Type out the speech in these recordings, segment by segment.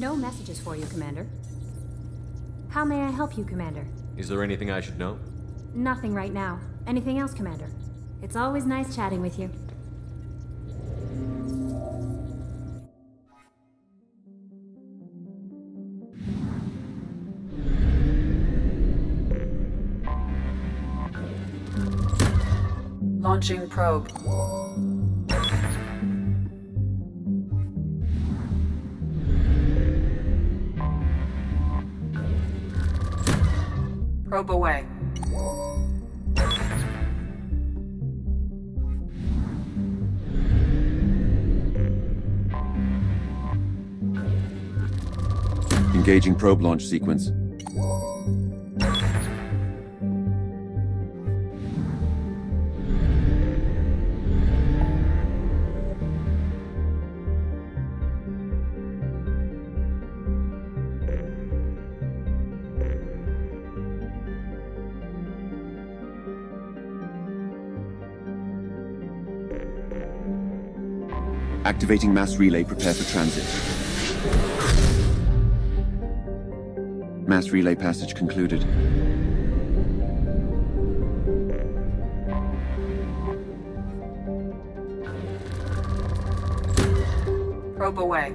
No messages for you, Commander. How may I help you, Commander? Is there anything I should know? Nothing right now. Anything else, Commander? It's always nice chatting with you. Launching probe. Probe away. Engaging probe launch sequence. Activating mass relay, prepare for transit. Mass relay passage concluded. Probe away.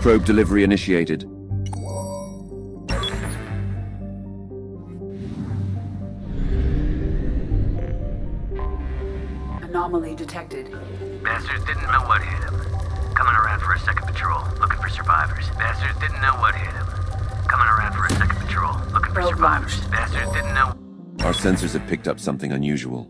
Probe delivery initiated. Anomaly detected. Bastards didn't know what hit him. Coming around for a second patrol, looking for survivors. Bastards didn't know what hit him. Coming around for a second patrol, looking for survivors. Bastards didn't know. Our sensors have picked up something unusual.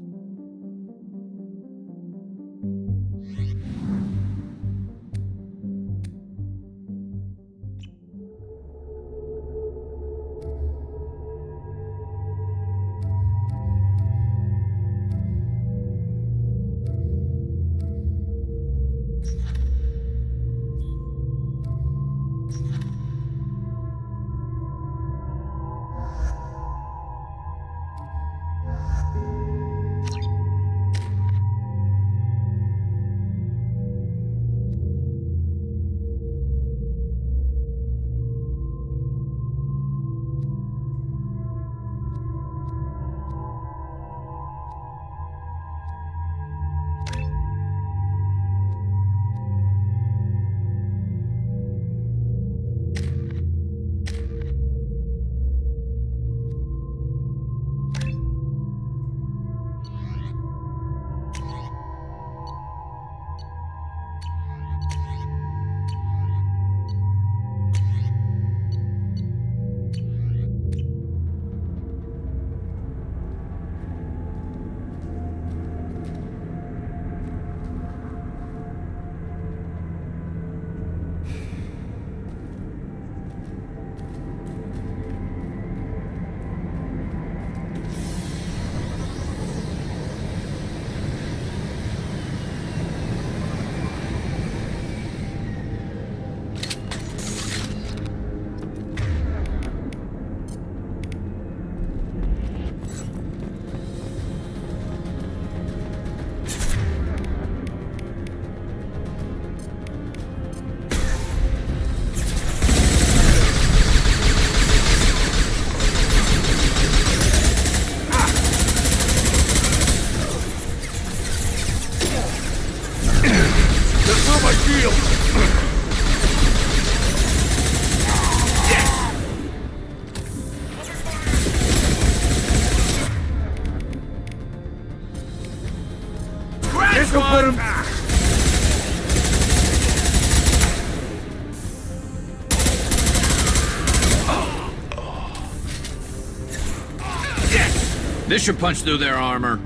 This should punch through their armor.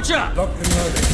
Launcher! Locked and loaded.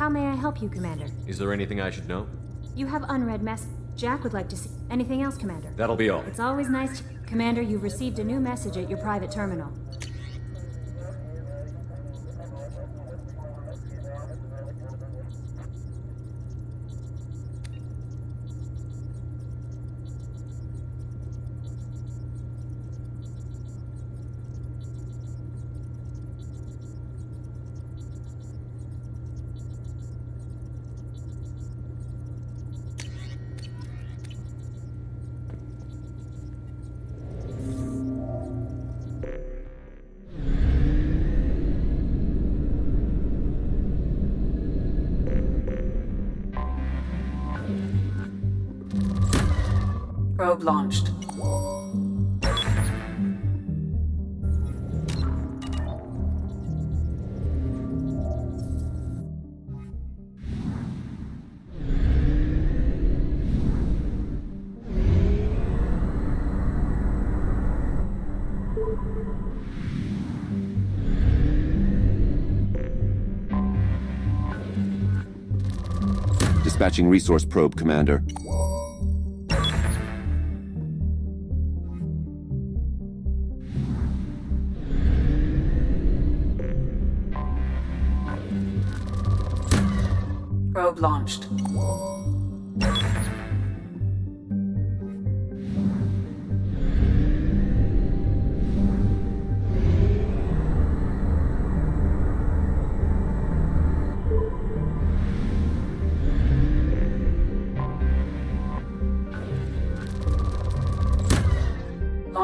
How may I help you, Commander? Is there anything I should know? You have unread mess. Jack would like to see anything else, Commander. That'll be all. It's always nice Commander, you've received a new message at your private terminal. Probe launched. Dispatching resource probe, Commander. Probe launched.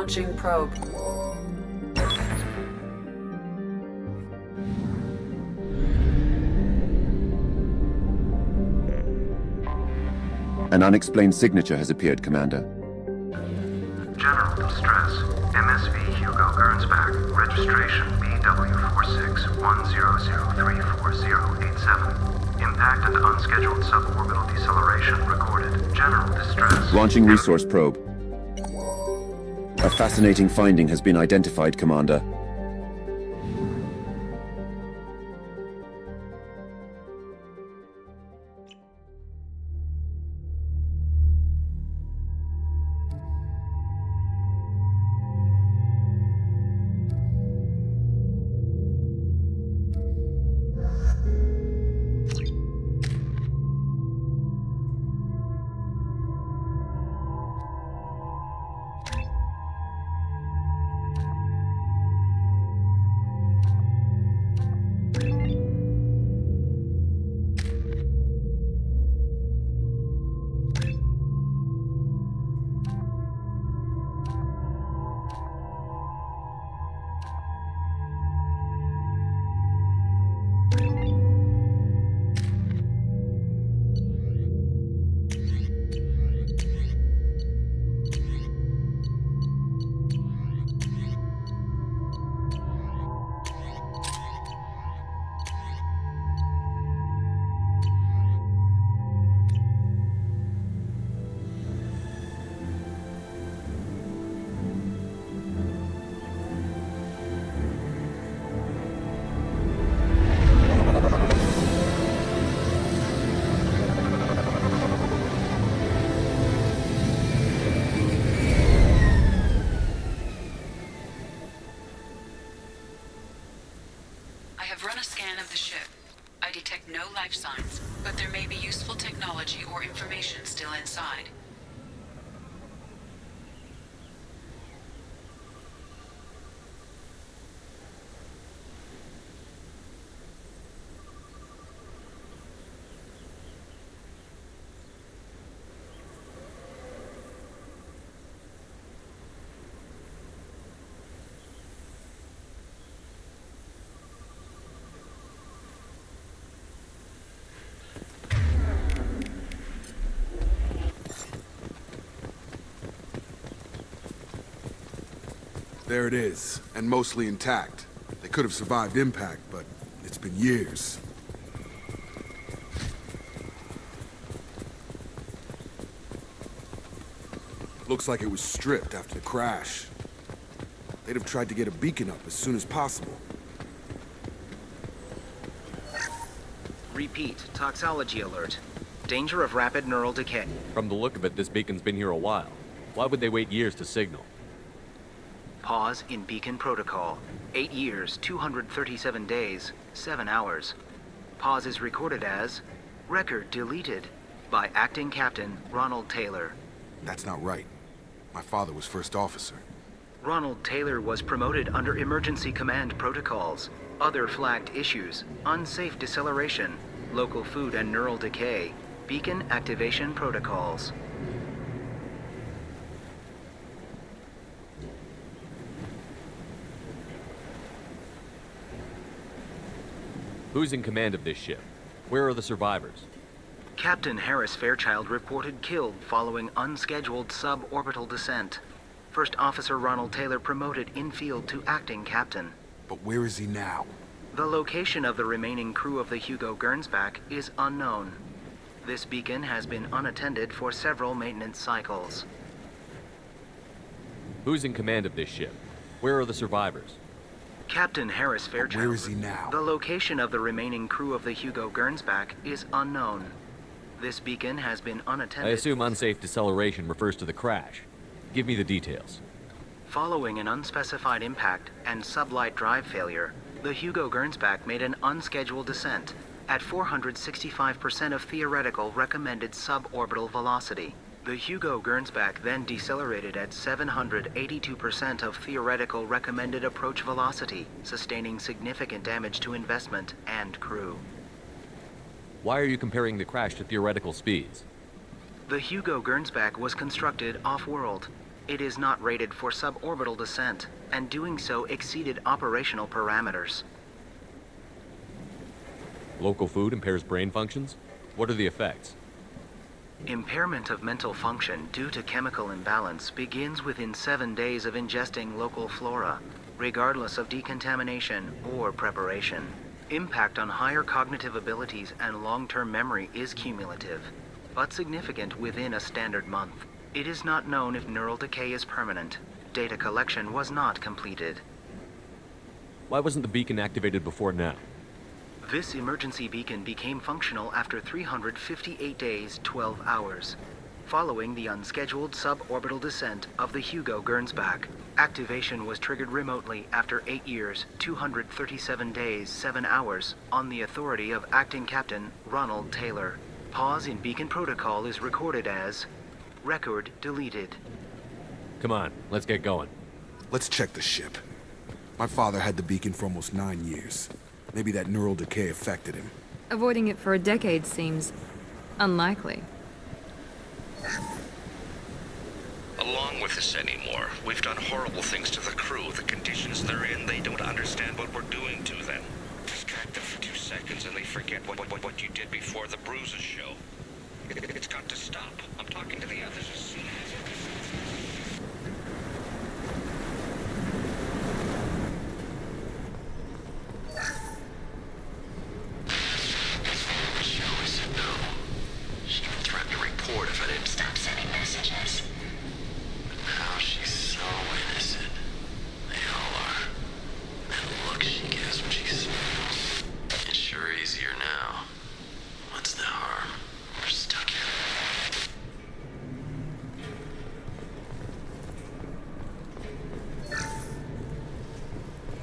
Launching probe. An unexplained signature has appeared, Commander. General distress. MSV Hugo Gersnbacka. Registration BW4610034087. Impact and unscheduled suborbital deceleration recorded. General distress. Launching resource probe. A fascinating finding has been identified, Commander. No life signs, but there may be useful technology or information still inside. There it is, and mostly intact. They could have survived impact, but it's been years. Looks like it was stripped after the crash. They'd have tried to get a beacon up as soon as possible. Repeat, toxology alert. Danger of rapid neural decay. From the look of it, this beacon's been here a while. Why would they wait years to signal? Pause in beacon protocol. 8 years, 237 days, 7 hours. Pause is recorded as record deleted by Acting Captain Ronald Taylor. That's not right. My father was first officer. Ronald Taylor was promoted under emergency command protocols. Other flagged issues: unsafe deceleration, local food and neural decay, beacon activation protocols. Who's in command of this ship? Where are the survivors? Captain Harris Fairchild reported killed following unscheduled suborbital descent. First Officer Ronald Taylor promoted in-field to acting captain. But where is he now? The location of the remaining crew of the Hugo Gersnbacka is unknown. This beacon has been unattended for several maintenance cycles. Who's in command of this ship? Where are the survivors? Captain Harris Fairchild. Where is he now? The location of the remaining crew of the Hugo Gersnbacka is unknown. This beacon has been unattended. I assume unsafe deceleration refers to the crash. Give me the details. Following an unspecified impact and sublight drive failure, the Hugo Gersnbacka made an unscheduled descent at 465% of theoretical recommended suborbital velocity. The Hugo Gersnbacka then decelerated at 782% of theoretical recommended approach velocity, sustaining significant damage to investment and crew. Why are you comparing the crash to theoretical speeds? The Hugo Gersnbacka was constructed off-world. It is not rated for suborbital descent, and doing so exceeded operational parameters. Local food impairs brain functions? What are the effects? Impairment of mental function due to chemical imbalance begins within 7 days of ingesting local flora, regardless of decontamination or preparation. Impact on higher cognitive abilities and long-term memory is cumulative, but significant within a standard month. It is not known if neural decay is permanent. Data collection was not completed. Why wasn't the beacon activated before now? This emergency beacon became functional after 358 days, 12 hours, following the unscheduled suborbital descent of the Hugo Gersnbacka. Activation was triggered remotely after 8 years, 237 days, 7 hours, on the authority of Acting Captain Ronald Taylor. Pause in beacon protocol is recorded as record deleted. Come on, let's get going. Let's check the ship. My father had the beacon for almost 9 years. Maybe that neural decay affected him. Avoiding it for a decade seems unlikely. Along with this anymore. We've done horrible things to the crew. The conditions they're in, they don't understand what we're doing to them. Distract them for 2 seconds and they forget what you did before the bruises show. It's got to stop. I'm talking to the others as soon as it... If I didn't stop sending messages. But now she's so innocent. They all are. That look she gives when she smiles. It's sure easier now. What's the harm? We're stuck here.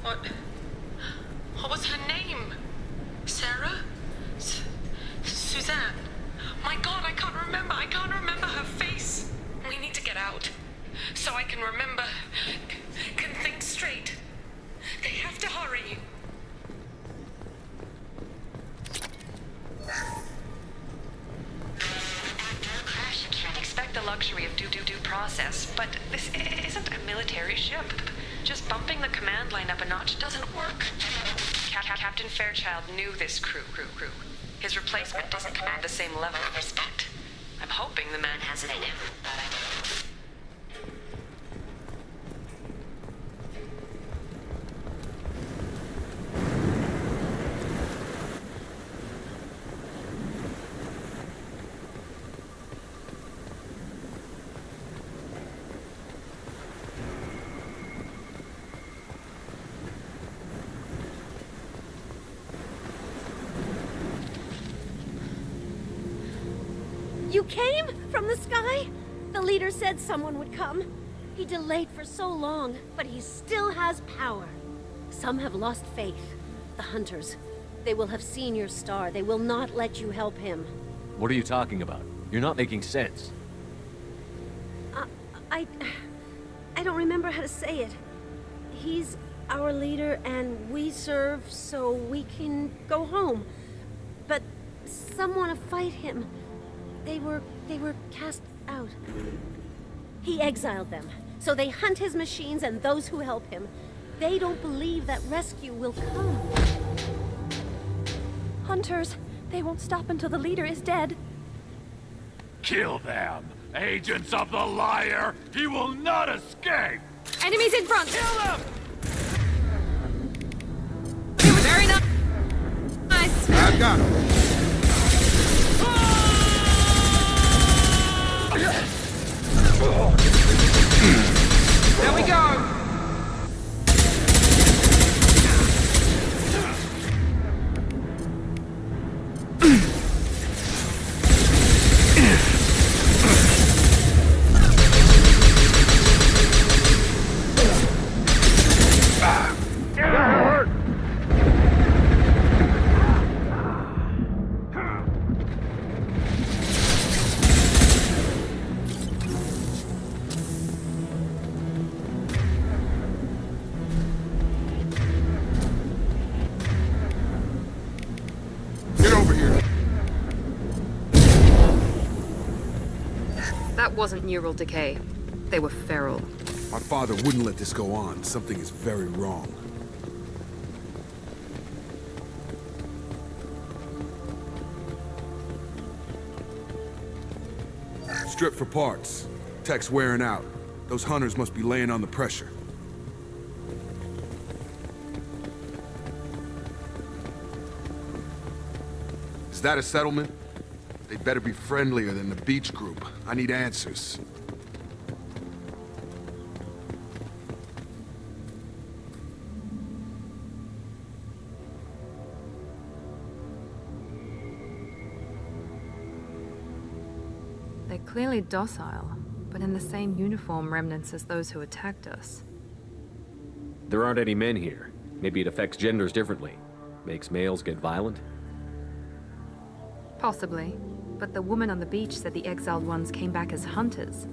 What was her name? Sarah? Suzanne? My God, I can't remember her face. We need to get out, so I can remember, can think straight. They have to hurry. After a crash, you can't expect the luxury of due process, but this isn't a military ship. Just bumping the command line up a notch doesn't work. Captain Fairchild knew this crew. His replacement doesn't command the same level of respect. I'm hoping the man has it in him, but I don't You came? From the sky? The leader said someone would come. He delayed for so long, but he still has power. Some have lost faith. The hunters. They will have seen your star. They will not let you help him. What are you talking about? You're not making sense. I don't remember how to say it. He's our leader and we serve so we can go home. But some want to fight him. They were cast out. He exiled them, so they hunt his machines and those who help him. They don't believe that rescue will come. Hunters, they won't stop until the leader is dead. Kill them! Agents of the liar! He will not escape! Enemies in front! Kill them! Very nice! I got him! There we go! That wasn't neural decay. they were feral. My father wouldn't let this go on. Something is very wrong. Strip for parts. Tech's wearing out. Those hunters must be laying on the pressure. Is that a settlement? They'd better be friendlier than the beach group. I need answers. They're clearly docile, but in the same uniform remnants as those who attacked us. There aren't any men here. Maybe it affects genders differently. Makes males get violent? Possibly. But the woman on the beach said the exiled ones came back as hunters.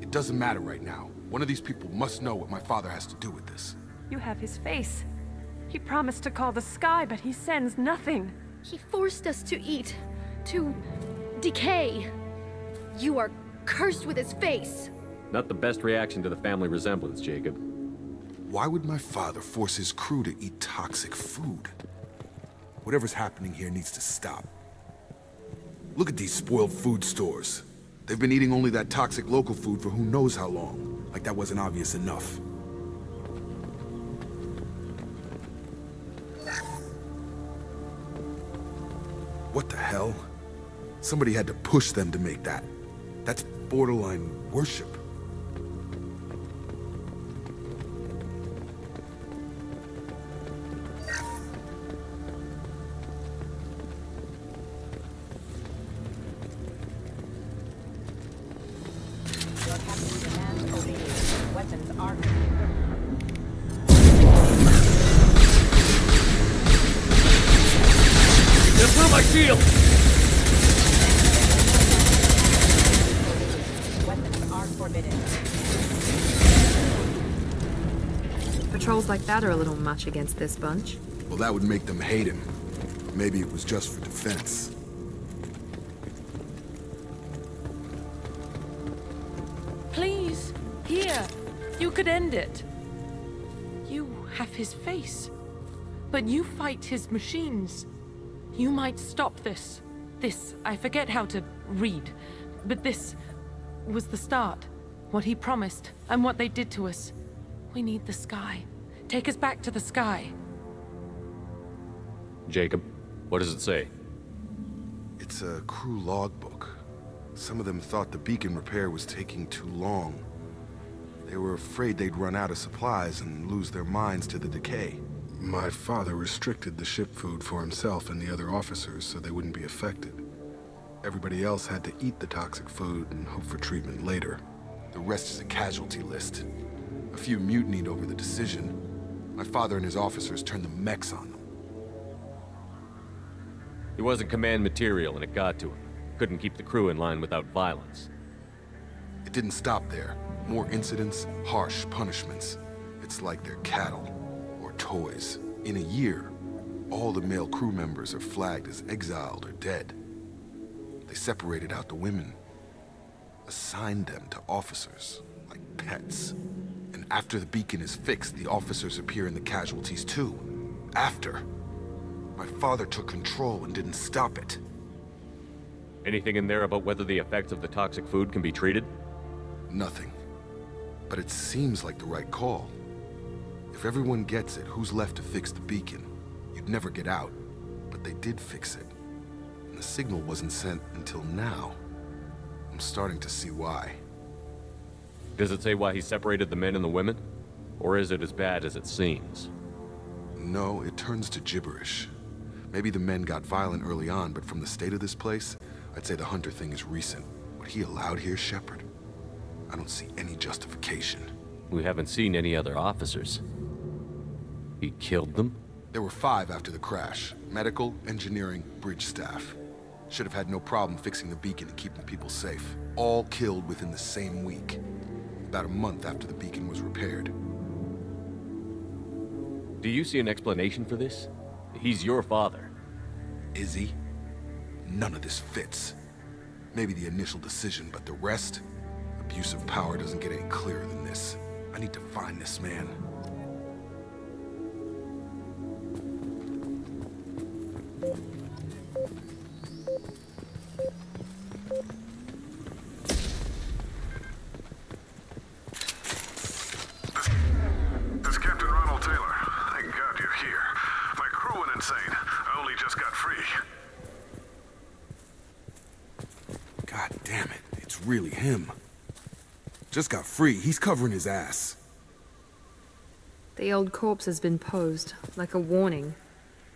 It doesn't matter right now. One of these people must know what my father has to do with this. You have his face. He promised to call the sky, but he sends nothing. He forced us to eat, to decay. You are cursed with his face. Not the best reaction to the family resemblance, Jacob. Why would my father force his crew to eat toxic food? Whatever's happening here needs to stop. Look at these spoiled food stores. They've been eating only that toxic local food for who knows how long. Like that wasn't obvious enough. What the hell? Somebody had to push them to make that. That's borderline worship. Weapons are... Get through my shield! Weapons are forbidden. Patrols like that are a little much against this bunch. Well, that would make them hate him. Maybe it was just for defense. Please, here. You could end it. You have his face. But you fight his machines. You might stop this. This, I forget how to read. But this was the start. What he promised, and what they did to us. We need the sky. Take us back to the sky. Jacob, what does it say? It's a crew logbook. Some of them thought the beacon repair was taking too long. They were afraid they'd run out of supplies and lose their minds to the decay. My father restricted the ship food for himself and the other officers so they wouldn't be affected. Everybody else had to eat the toxic food and hope for treatment later. The rest is a casualty list. A few mutinied over the decision. My father and his officers turned the mechs on them. He wasn't command material and it got to him. Couldn't keep the crew in line without violence. It didn't stop there. More incidents, harsh punishments. It's like they're cattle or toys. In a year, all the male crew members are flagged as exiled or dead. They separated out the women, assigned them to officers, like pets. And after the beacon is fixed, the officers appear in the casualties too. After. My father took control and didn't stop it. Anything in there about whether the effects of the toxic food can be treated? Nothing. But it seems like the right call. If everyone gets it, who's left to fix the beacon? You'd never get out. But they did fix it. And the signal wasn't sent until now. I'm starting to see why. Does it say why he separated the men and the women? Or is it as bad as it seems? No, it turns to gibberish. Maybe the men got violent early on, but from the state of this place, I'd say the Hunter thing is recent. What he allowed here, Shepard? I don't see any justification. We haven't seen any other officers. He killed them? There were 5 after the crash. Medical, engineering, bridge staff. Should have had no problem fixing the beacon and keeping people safe. All killed within the same week. About a month after the beacon was repaired. Do you see an explanation for this? He's your father. Is he? None of this fits. Maybe the initial decision, but the rest? The abuse of power doesn't get any clearer than this. I need to find this man. This is Captain Ronald Taylor. Thank God you're here. My crew went insane. I only just got free. God damn it, it's really him. Just got free, he's covering his ass. The old corpse has been posed, like a warning.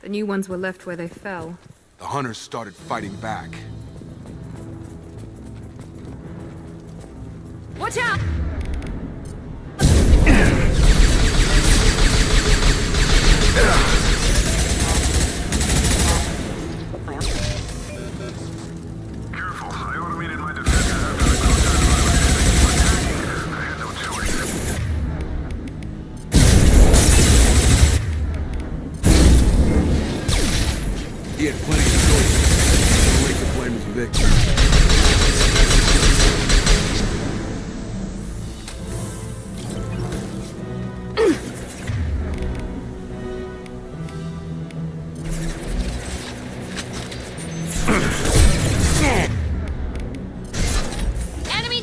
The new ones were left where they fell. The hunters started fighting back. Watch out! Careful, I automated my defenses after the crew started I had no choice. He had plenty of choices. Nobody could blame his victim. Enemy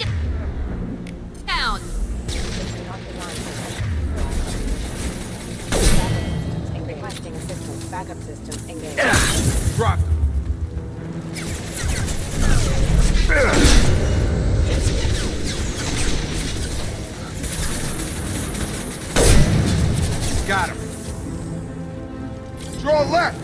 down! Requesting assistance. Backup systems engaged. Drop. Got him. Draw left.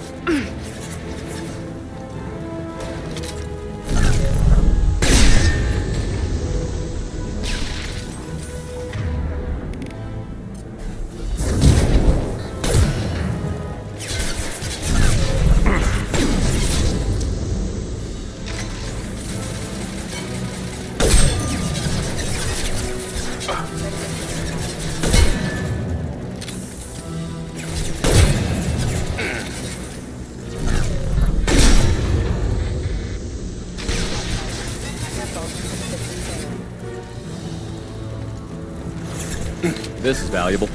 This is valuable.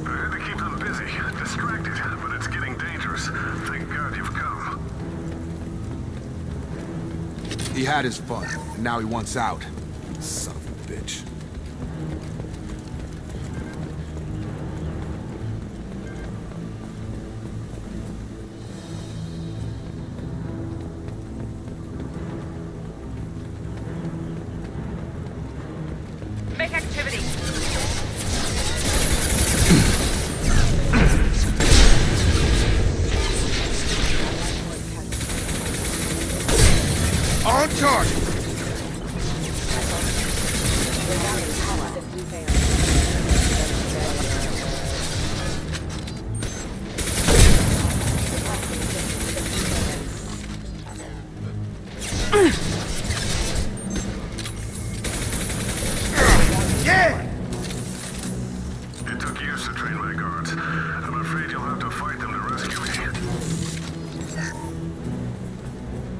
I had to keep them busy, distracted, but it's getting dangerous. Thank God you've come. He had his fun, and now he wants out. Son of a bitch. Make activity. On target! Yeah! It took years to train my guards. I'm afraid you'll have to fight them to rescue me.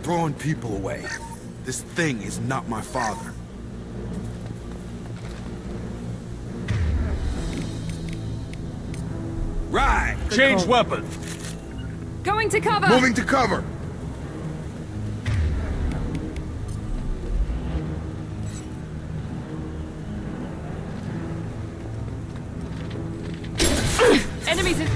Throwing people away. This thing is not my father. Right! Change weapon! Going to cover! Moving to cover! Enemies in...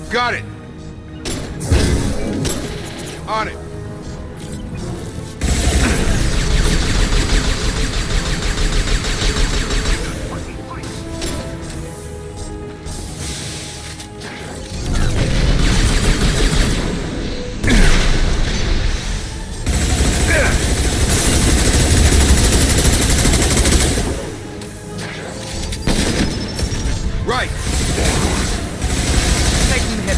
Got it! On it! Right! Taking hit.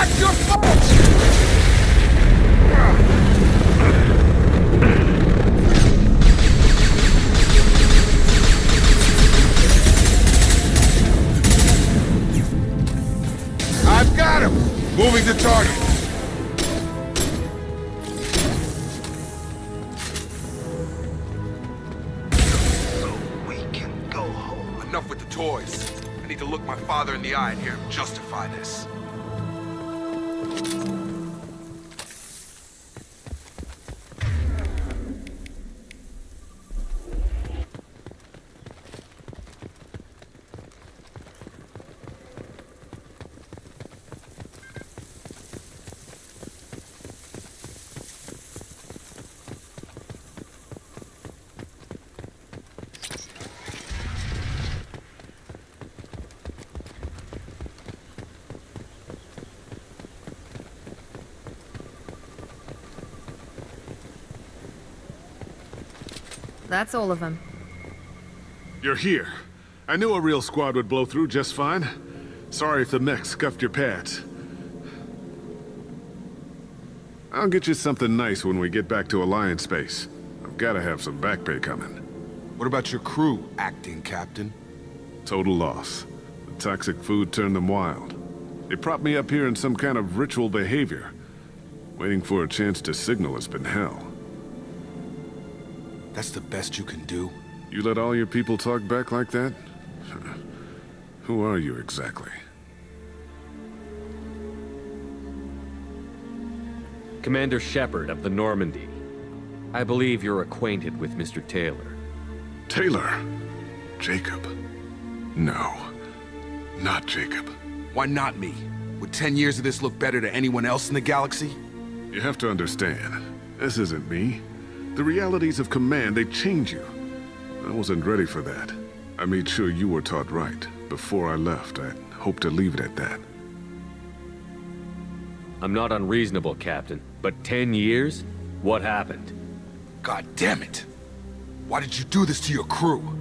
That's your fault! I've got him! Moving to target. So we can go home. Enough with the toys. I need to look my father in the eye and hear him justify this. That's all of them. You're here. I knew a real squad would blow through just fine. Sorry if the mech scuffed your pads. I'll get you something nice when we get back to Alliance space. I've gotta have some back pay coming. What about your crew, acting captain? Total loss. The toxic food turned them wild. They propped me up here in some kind of ritual behavior. Waiting for a chance to signal has been hell. That's the best you can do? You let all your people talk back like that? Who are you exactly? Commander Shepard of the Normandy. I believe you're acquainted with Mr. Taylor. Taylor? Jacob? No. Not Jacob. Why not me? Would 10 years of this look better to anyone else in the galaxy? You have to understand, this isn't me. The realities of command, they change you. I wasn't ready for that. I made sure you were taught right. Before I left, I hoped to leave it at that. I'm not unreasonable, Captain, but 10 years? What happened? God damn it! Why did you do this to your crew?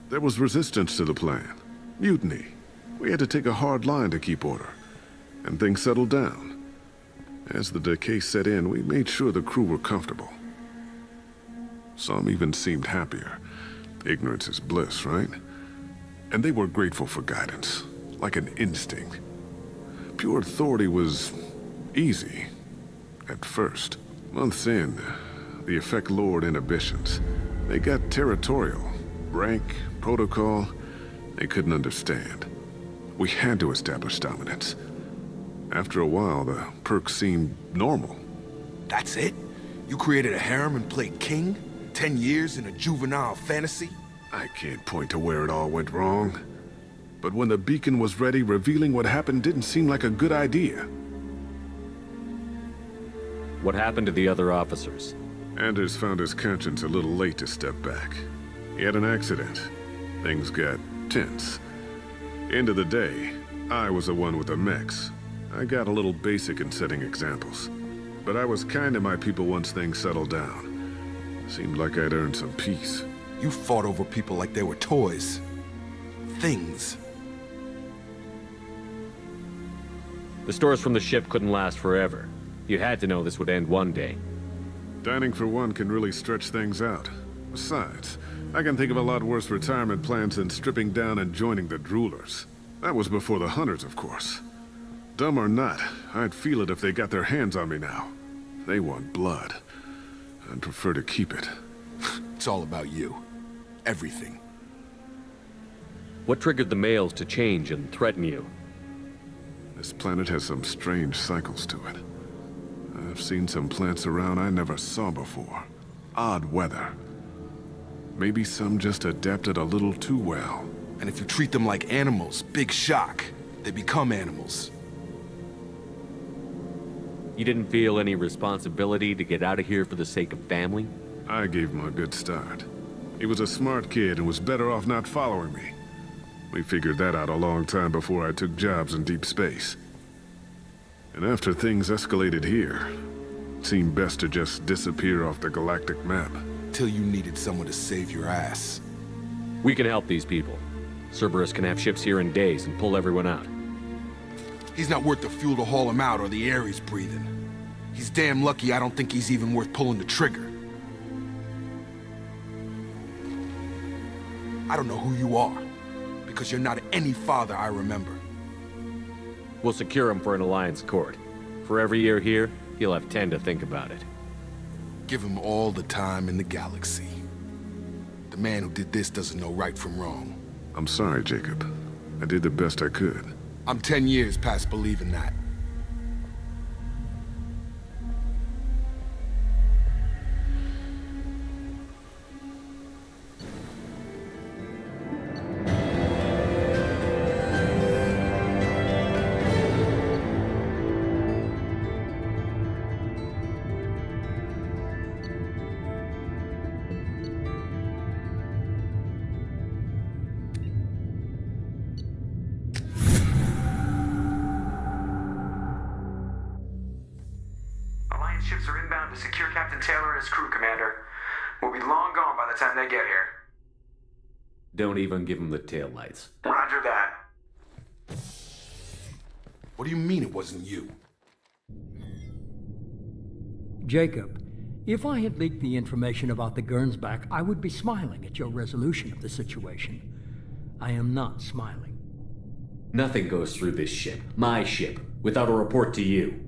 There was resistance to the plan. Mutiny. We had to take a hard line to keep order. And things settled down. As the decay set in, we made sure the crew were comfortable. Some even seemed happier. Ignorance is bliss, right? And they were grateful for guidance, like an instinct. Pure authority was easy, at first. Months in, the effect lowered inhibitions. They got territorial. Rank, protocol, they couldn't understand. We had to establish dominance. After a while, the perks seemed normal. That's it? You created a harem and played king? 10 years in a juvenile fantasy? I can't point to where it all went wrong. But when the beacon was ready, revealing what happened didn't seem like a good idea. What happened to the other officers? Anders found his conscience a little late to step back. He had an accident. Things got tense. End of the day, I was the one with the mechs. I got a little basic in setting examples. But I was kind to my people once things settled down. Seemed like I'd earned some peace. You fought over people like they were toys. Things. The stores from the ship couldn't last forever. You had to know this would end one day. Dining for one can really stretch things out. Besides, I can think of a lot worse retirement plans than stripping down and joining the droolers. That was before the hunters, of course. Dumb or not, I'd feel it if they got their hands on me now. They want blood. I'd prefer to keep it. It's all about you. Everything. What triggered the males to change and threaten you? This planet has some strange cycles to it. I've seen some plants around I never saw before. Odd weather. Maybe some just adapted a little too well. And if you treat them like animals, big shock. They become animals. You didn't feel any responsibility to get out of here for the sake of family? I gave him a good start. He was a smart kid and was better off not following me. We figured that out a long time before I took jobs in deep space. And after things escalated here, it seemed best to just disappear off the galactic map. Till you needed someone to save your ass. We can help these people. Cerberus can have ships here in days and pull everyone out. He's not worth the fuel to haul him out or the air he's breathing. He's damn lucky I don't think he's even worth pulling the trigger. I don't know who you are, because you're not any father I remember. We'll secure him for an Alliance court. For every year here, he'll have 10 to think about it. Give him all the time in the galaxy. The man who did this doesn't know right from wrong. I'm sorry, Jacob. I did the best I could. I'm 10 years past believing that. Ships are inbound to secure Captain Taylor and his crew, Commander. We'll be long gone by the time they get here. Don't even give him the taillights. Roger that. What do you mean it wasn't you? Jacob, if I had leaked the information about the Gersnbacka, I would be smiling at your resolution of the situation. I am not smiling. Nothing goes through this ship, my ship, without a report to you.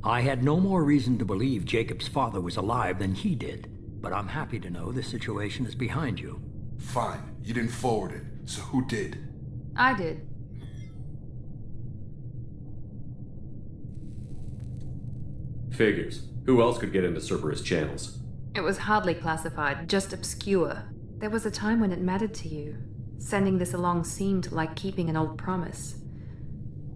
I had no more reason to believe Jacob's father was alive than he did, but I'm happy to know the situation is behind you. Fine, you didn't forward it, so who did? I did. Figures. Who else could get into Cerberus channels? It was hardly classified, just obscure. There was a time when it mattered to you. Sending this along seemed like keeping an old promise.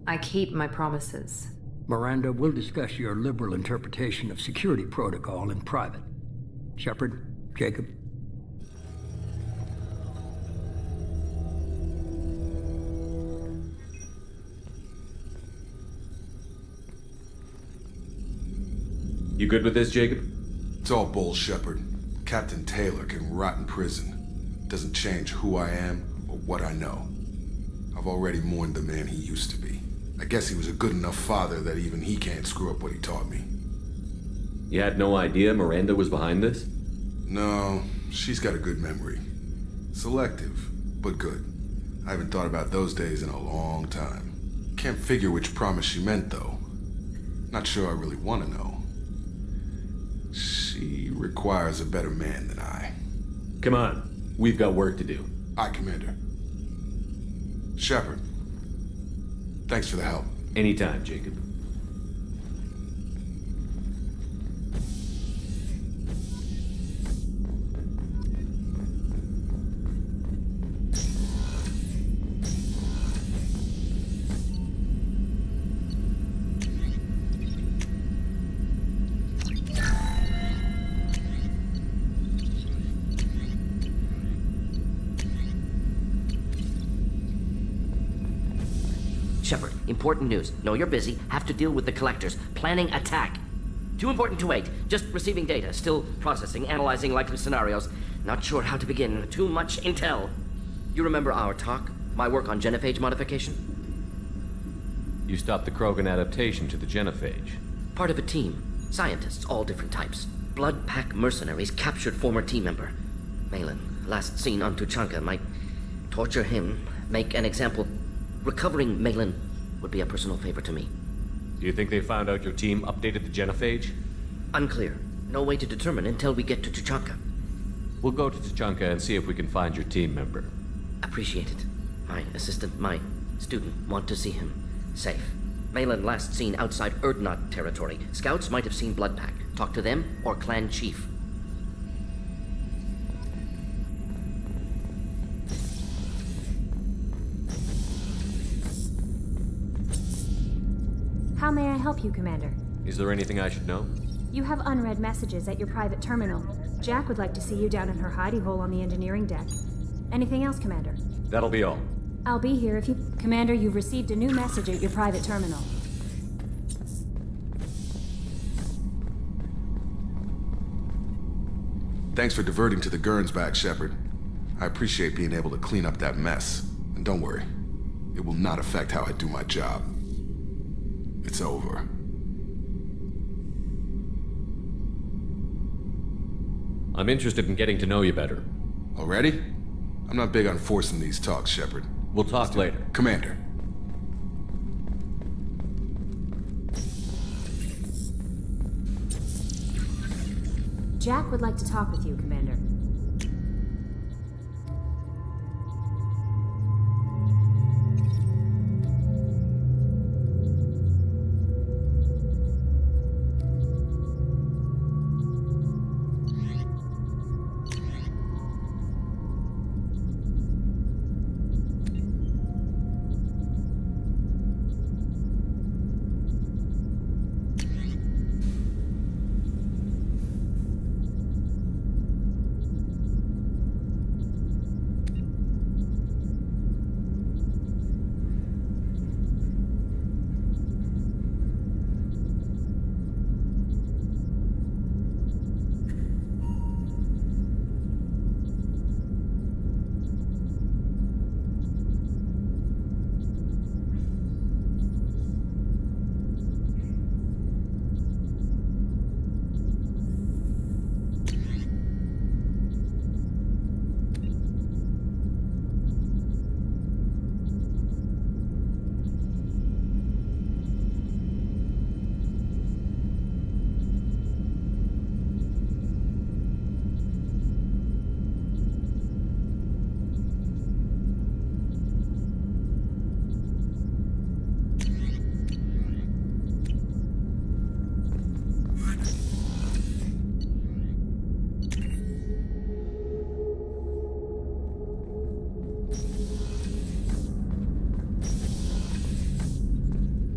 I keep my promises. Miranda, we'll discuss your liberal interpretation of security protocol in private. Shepard, Jacob. You good with this, Jacob? It's all bull, Shepard. Captain Taylor can rot in prison. Doesn't change who I am or what I know. I've already mourned the man he used to be. I guess he was a good enough father that even he can't screw up what he taught me. You had no idea Miranda was behind this? No, she's got a good memory. Selective, but good. I haven't thought about those days in a long time. Can't figure which promise she meant, though. Not sure I really want to know. She requires a better man than I. Come on, we've got work to do. Aye, Commander. Shepard. Thanks for the help. Anytime, Jacob. Shepard, important news. Know you're busy. Have to deal with the collectors. Planning attack. Too important to wait. Just receiving data. Still processing, analyzing likely scenarios. Not sure how to begin. Too much intel. You remember our talk? My work on genophage modification? You stopped the Krogan adaptation to the genophage. Part of a team. Scientists, all different types. Blood Pack mercenaries captured former team member. Malin, last seen on Tuchanka, might torture him, make an example. Recovering Malin would be a personal favor to me. Do you think they found out your team updated the genophage? Unclear. No way to determine until we get to Tuchanka. We'll go to Tuchanka and see if we can find your team member. Appreciate it. My assistant, my student, want to see him. Safe. Malin last seen outside Erdnot territory. Scouts might have seen Bloodpack. Talk to them or clan chief. How may I help you, Commander? Is there anything I should know? You have unread messages at your private terminal. Jack would like to see you down in her hidey hole on the engineering deck. Anything else, Commander? That'll be all. I'll be here if you... Commander, you've received a new message at your private terminal. Thanks for diverting to the Gersnbacka, Shepard. I appreciate being able to clean up that mess. And don't worry, it will not affect how I do my job. It's over. I'm interested in getting to know you better. Already? I'm not big on forcing these talks, Shepard. We'll talk later. Commander. Jack would like to talk with you, Commander.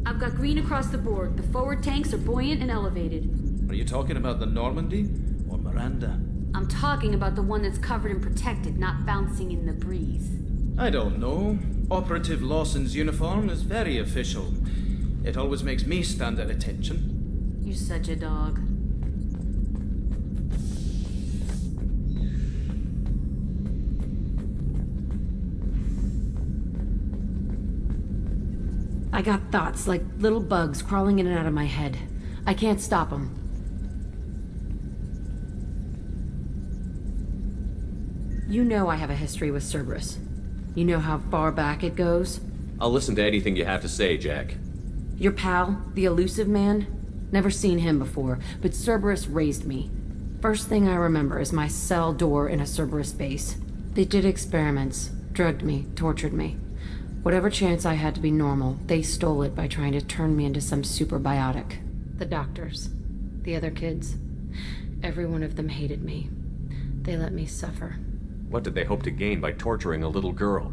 I've got green across the board. The forward tanks are buoyant and elevated. Are you talking about the Normandy or Miranda? I'm talking about the one that's covered and protected, not bouncing in the breeze. I don't know. Operative Lawson's uniform is very official. It always makes me stand at attention. You're such a dog. I got thoughts like little bugs crawling in and out of my head. I can't stop them. You know I have a history with Cerberus. You know how far back it goes? I'll listen to anything you have to say, Jack. Your pal, the elusive man? Never seen him before, but Cerberus raised me. First thing I remember is my cell door in a Cerberus base. They did experiments, drugged me, tortured me. Whatever chance I had to be normal, they stole it by trying to turn me into some superbiotic. The doctors, the other kids, every one of them hated me. They let me suffer. What did they hope to gain by torturing a little girl?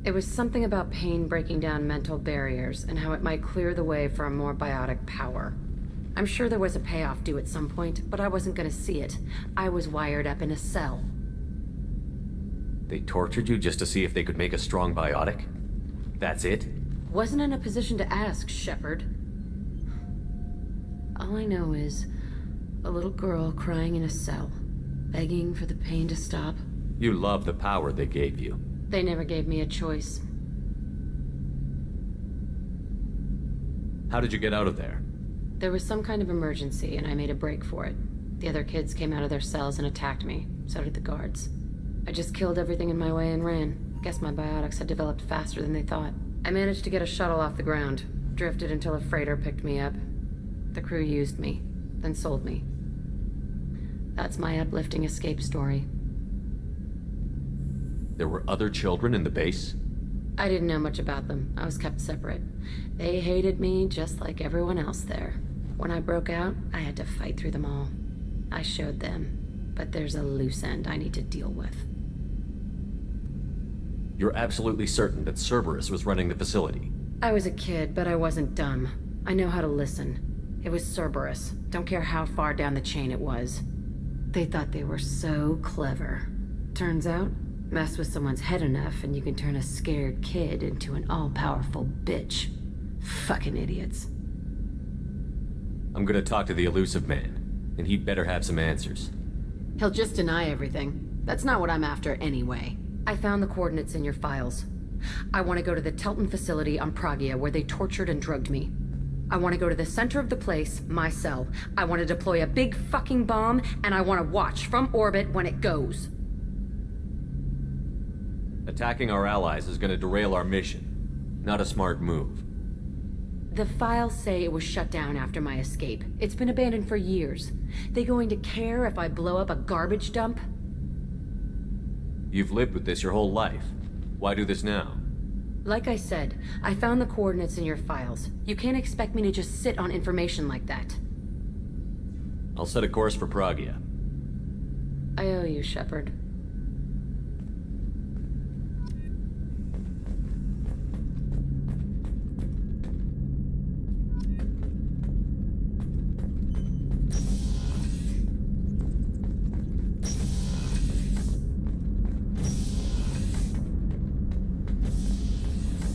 It was something about pain breaking down mental barriers and how it might clear the way for a more biotic power. I'm sure there was a payoff due at some point, but I wasn't going to see it. I was wired up in a cell. They tortured you just to see if they could make a strong biotic? That's it? Wasn't in a position to ask, Shepard. All I know is a little girl crying in a cell, begging for the pain to stop. You love the power they gave you. They never gave me a choice. How did you get out of there? There was some kind of emergency, and I made a break for it. The other kids came out of their cells and attacked me. So did the guards. I just killed everything in my way and ran. Guess my biotics had developed faster than they thought. I managed to get a shuttle off the ground. Drifted until a freighter picked me up. The crew used me, then sold me. That's my uplifting escape story. There were other children in the base? I didn't know much about them. I was kept separate. They hated me just like everyone else there. When I broke out, I had to fight through them all. I showed them, but there's a loose end I need to deal with. You're absolutely certain that Cerberus was running the facility? I was a kid, but I wasn't dumb. I know how to listen. It was Cerberus. Don't care how far down the chain it was. They thought they were so clever. Turns out, mess with someone's head enough and you can turn a scared kid into an all-powerful bitch. Fucking idiots. I'm gonna talk to the elusive man, and he'd better have some answers. He'll just deny everything. That's not what I'm after anyway. I found the coordinates in your files. I want to go to the Telton facility on Pragia where they tortured and drugged me. I want to go to the center of the place, my cell. I want to deploy a big fucking bomb, and I want to watch from orbit when it goes. Attacking our allies is going to derail our mission. Not a smart move. The files say it was shut down after my escape. It's been abandoned for years. They going to care if I blow up a garbage dump? You've lived with this your whole life. Why do this now? Like I said, I found the coordinates in your files. You can't expect me to just sit on information like that. I'll set a course for Pragia. I owe you, Shepard.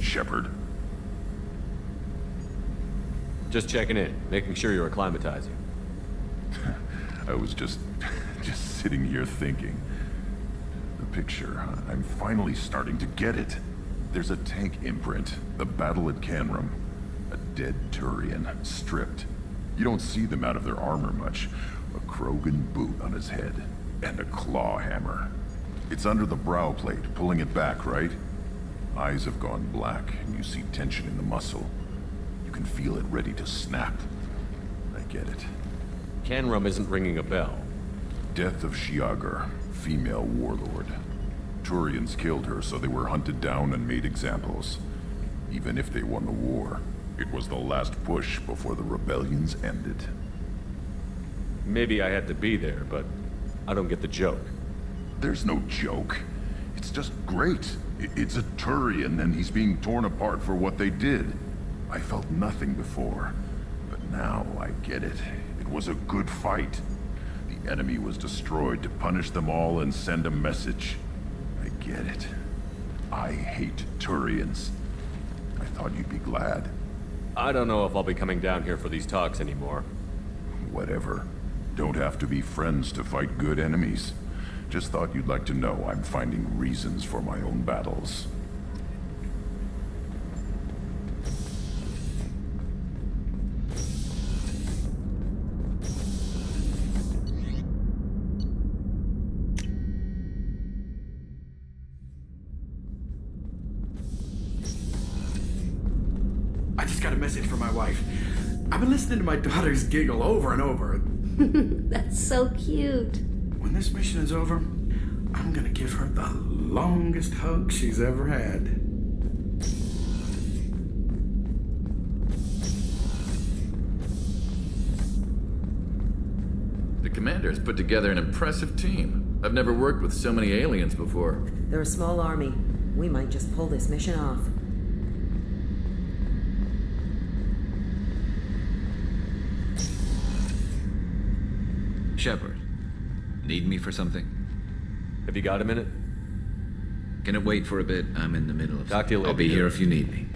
Shepard. Just checking in, making sure you're acclimatizing. I was just sitting here thinking. The picture, I'm finally starting to get it. There's a tank imprint, the battle at Canrum. A dead Turian, stripped. You don't see them out of their armor much. A Krogan boot on his head, and a claw hammer. It's under the brow plate, pulling it back, right? Eyes have gone black, and you see tension in the muscle. You can feel it ready to snap. I get it. Canrum isn't ringing a bell. Death of Shiagar, female warlord. Turians killed her, so they were hunted down and made examples. Even if they won the war, it was the last push before the rebellions ended. Maybe I had to be there, but I don't get the joke. There's no joke. It's just great. It's a Turian, and he's being torn apart for what they did. I felt nothing before, but now I get it. It was a good fight. The enemy was destroyed to punish them all and send a message. I get it. I hate Turians. I thought you'd be glad. I don't know if I'll be coming down here for these talks anymore. Whatever. Don't have to be friends to fight good enemies. Just thought you'd like to know I'm finding reasons for my own battles. I just got a message from my wife. I've been listening to my daughters giggle over and over. That's so cute. When this mission is over, I'm gonna give her the longest hug she's ever had. The commander has put together an impressive team. I've never worked with so many aliens before. They're a small army. We might just pull this mission off. Shepard, need me for something? Have you got a minute? Can it wait for a bit? I'm in the middle of... Talk to you later. I'll be here if you need me.